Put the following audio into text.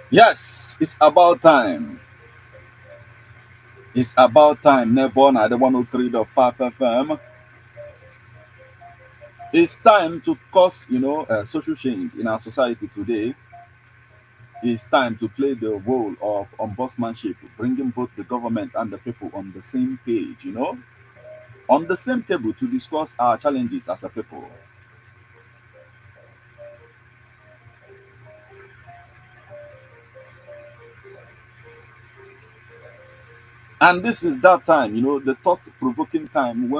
Yes, it's about time. It's about time. Nebon at the 103.5 FM. It's time to cause, social change in our society today. It's time to play the role of ombudsmanship, bringing both the government and the people on the same page, on the same table to discuss our challenges as a people. And this is that time, the thought provoking time when